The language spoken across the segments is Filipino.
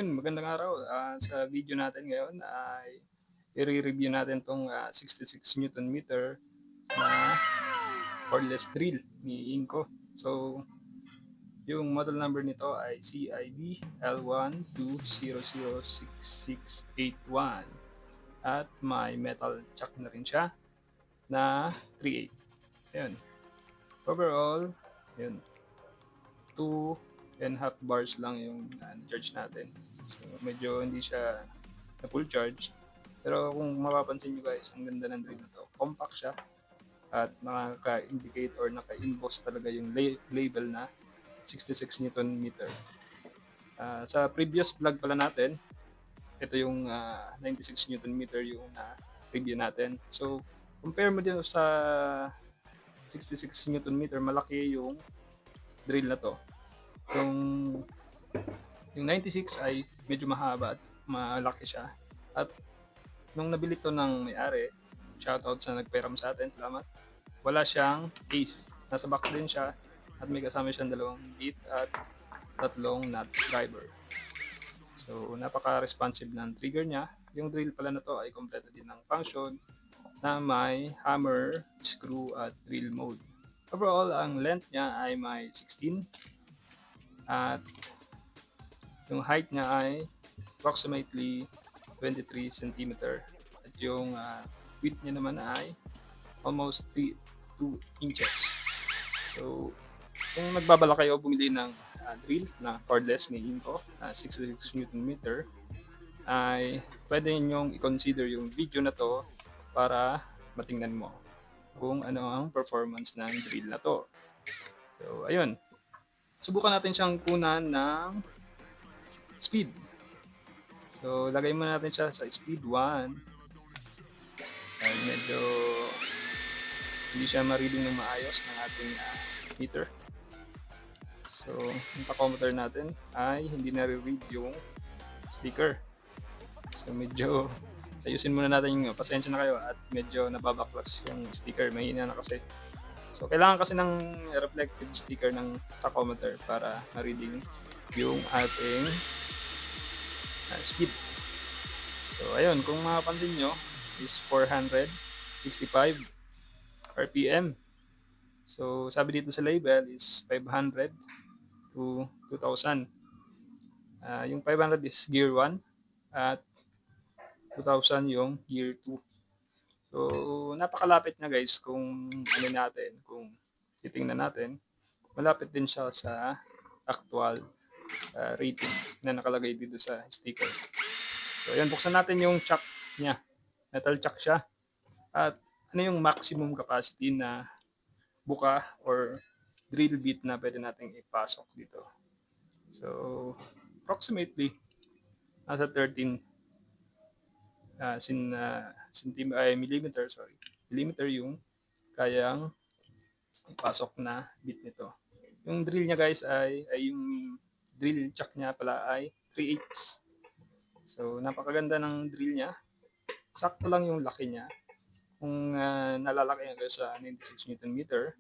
Ayun, magandang araw. Sa video natin ngayon ay i-re-review natin 'tong, 66 Newton meter na cordless drill ni Inco. So, yung model number nito ay CIB L1200668 at may metal chuck na rin siya na 3/8. Ayun. Overall, ayun, 2.5 bars lang yung charge natin. So, medyo hindi siya na full charge. Pero kung mapapansin nyo guys, ang ganda ng drill na to. Compact siya at nakaka-indicate or naka-emboss talaga yung label na 66 Newton meter. Sa previous vlog pala natin, ito yung 96 Newton meter yung review natin. So, compare mo din sa 66 Newton meter, malaki yung drill na to. Yung 96 ay medyo mahaba at malaki siya. At nung nabili to ng may-ari, shoutout sa nagpairam sa atin, salamat. Wala siyang case. Nasa box din siya at may kasama siyang 2 bit at 3 nut driver. So, napaka-responsive ng trigger niya. Yung drill pala na to ay kompleto din ng function na may hammer, screw at drill mode. Overall, ang length niya ay may 16 at yung height niya ay approximately 23 cm at yung width niya naman ay almost 2 inches. So, kung nagbabala kayo bumili ng drill na cordless ni Inco, 66 Newton meter, ay pwede nyong i-consider yung video na to para matingnan mo kung ano ang performance ng drill na to. So, ayun. Subukan natin siyang kunan ng speed. So, lagay muna natin siya sa speed 1. Dahil medyo hindi siya ma-reading ng maayos ng ating meter. So, yung tachometer natin ay hindi na-read yung sticker. So, medyo ayusin muna natin yung pasensya na kayo at medyo nababaklas yung sticker. Mahina na kasi. So, kailangan kasi ng reflective sticker ng tachometer para ma-reading yung ating speed. So, ayun, kung mapapansin nyo, is 465 RPM. So, sabi dito sa label is 500 to 2,000. Yung 500 is gear 1 at 2,000 yung gear 2. So, napakalapit na guys kung ano natin, kung titingnan natin, malapit din siya sa actual rating na nakalagay dito sa sticker. So, ayan, buksan natin yung chuck niya. Metal chuck siya. At ano yung maximum capacity na buka or drill bit na pwede nating ipasok dito. So, approximately nasa 13 millimeter yung kayang ipasok na bit nito. Yung drill niya guys ay yung drill chuck niya pala ay 3/8. So, napakaganda ng drill niya. Sakto lang yung laki niya. Kung nalalaki kayo sa 96 Newton meter,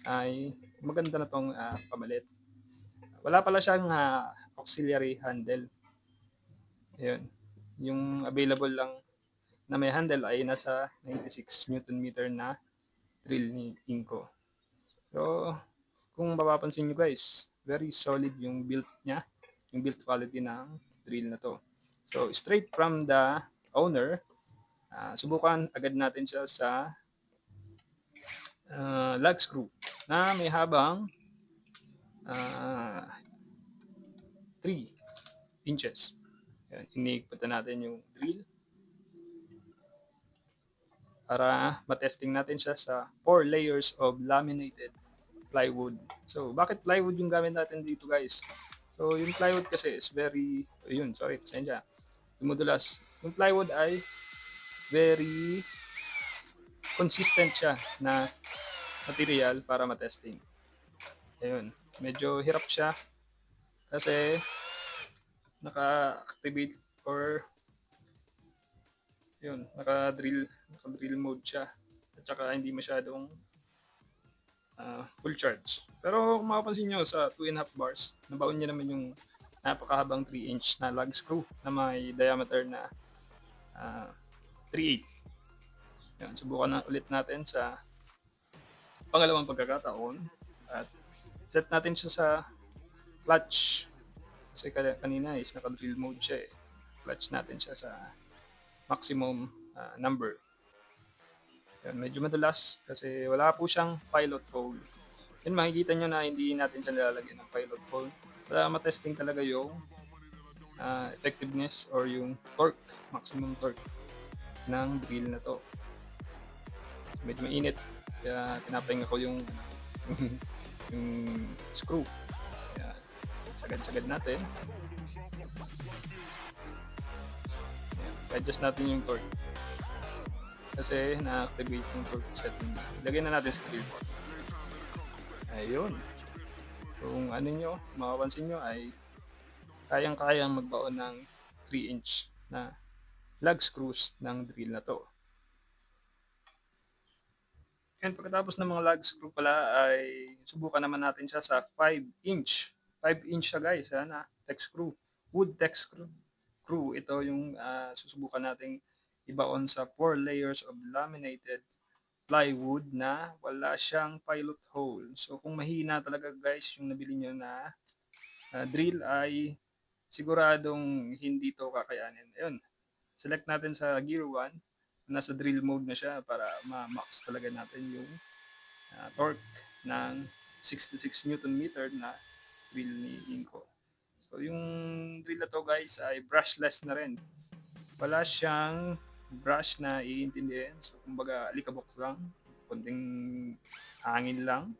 ay maganda na tong pamalit. Wala pala siyang auxiliary handle. Ayun. Yung available lang na may handle ay nasa 96 Newton meter na drill ni Inco. So, kung mapapansin nyo guys, very solid yung build niya, yung build quality ng drill na to. So, straight from the owner, subukan agad natin siya sa lug screw na may habang 3 inches. Iniikot natin yung drill para matesting natin siya sa 4 layers of laminated plywood. So, bakit plywood yung gamit natin dito guys? So, yung plywood kasi is very, pasensya, dumudulas. Yung plywood ay very consistent siya na material para matesting. Ayun, medyo hirap siya kasi naka-activate or yun, naka-drill mode siya at saka hindi masyadong full charge. Pero kung mapapansin nyo sa 2.5 bars, nabaon niya naman yung napakahabang 3-inch na lug screw na may diameter na 3/8. Yan, subukan na ulit natin sa pangalawang pagkakataon at set natin siya sa clutch kasi kanina is naka-drill mode siya eh. Clutch natin siya sa maximum number. Yan, medyo madulas kasi wala po siyang pilot hole. Yan, makikita nyo na hindi natin siya nilalagyan ng pilot hole para matesting talaga yung effectiveness or yung torque, maximum torque ng drill na to. So, medyo mainit kaya pinapahinga ko yung yung screw. Kaya sagad-sagad natin. Ayan, adjust natin yung torque kasi na-activate yung torque setting na. Lagyan na natin sa drill bot. Ayun. Kung ano nyo, makapansin nyo ay kayang-kayang magbaon ng 3-inch na lug screws ng drill na to. And pagkatapos ng mga lug screw pala ay subukan naman natin siya sa 5-inch. 5-inch siya guys, na tech screw. Wood tech screw. Ito yung susubukan nating ibaon sa 4 layers of laminated plywood na wala siyang pilot hole. So kung mahina talaga guys yung nabili nyo na drill ay siguradong hindi to kakayanin. Ayun. Select natin sa gear 1. Nasa drill mode na siya para ma-max talaga natin yung torque ng 66 Newton meter na drill ni Inco. So yung drill na to guys ay brushless na rin. Wala siyang brush na iintindihin. So kumbaga alikabok lang, konting hangin lang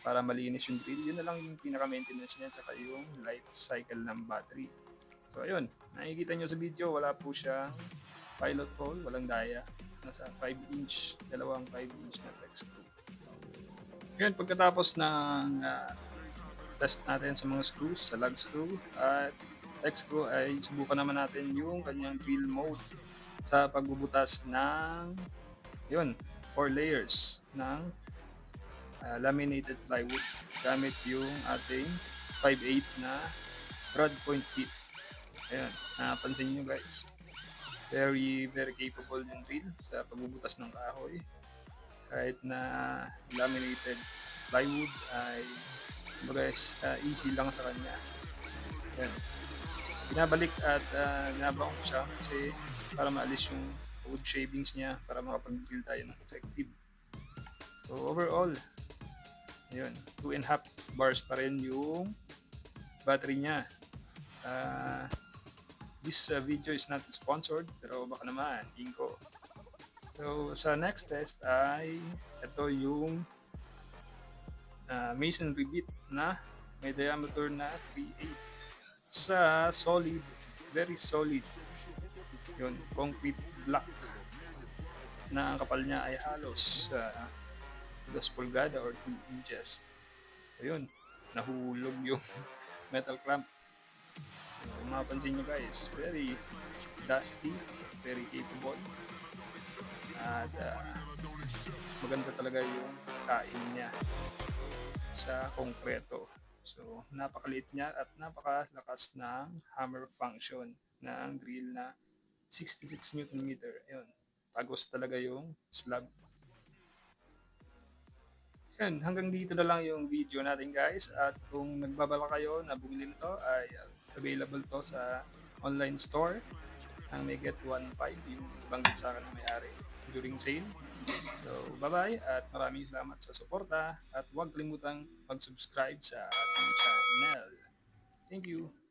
para malinis yung drill. Yun na lang yung pinaka-maintenance niya at yung life cycle ng battery. So ayun, nakikita nyo sa video, wala po siyang pilot hole, walang daya. Nasa 5-inch, dalawang 5-inch na tech screw. Yun, pagkatapos ng test natin sa mga screws, sa lug screw at tech screw ay subukan naman natin yung kanyang drill mode sa pagbubutas ng yun, 4 layers ng laminated plywood gamit yung ating 5/8 na rod point bit. Ayan, napansin nyo guys. Very capable yung drill sa pagbubutas ng kahoy. Kahit na laminated plywood ay guys, easy lang sa kanya. Ayan. Binabalik at binabaon ko siya kasi para maalis yung wood shavings niya para makapag-drill tayo ng effective. So overall, yun, 2.5 bars pa rin yung battery niya. This video is not sponsored pero baka naman, Inco. So sa next test ay ito yung masonry bit na may diameter na 3/8 sa solid, very solid yun, concrete block na ang kapal niya ay halos 2 pulgada or 2 inches. Ayun, nahulog yung metal clamp. So, mapapansin nyo guys, very dusty, very capable. At maganda talaga yung kain niya sa konkreto. So, napakaliit niya at napakalakas ng hammer function ng drill na 66 Newton meter. Ayun, tagos talaga yung slab. Yan, hanggang dito na lang yung video natin guys. At kung nagbabala kayo na bumili nito ay available to sa online store ang may get 1.5 yung banggit sa akin na may-ari during sale. So bye-bye at maraming salamat sa suporta at huwag kalimutang mag-subscribe sa ating channel. Thank you!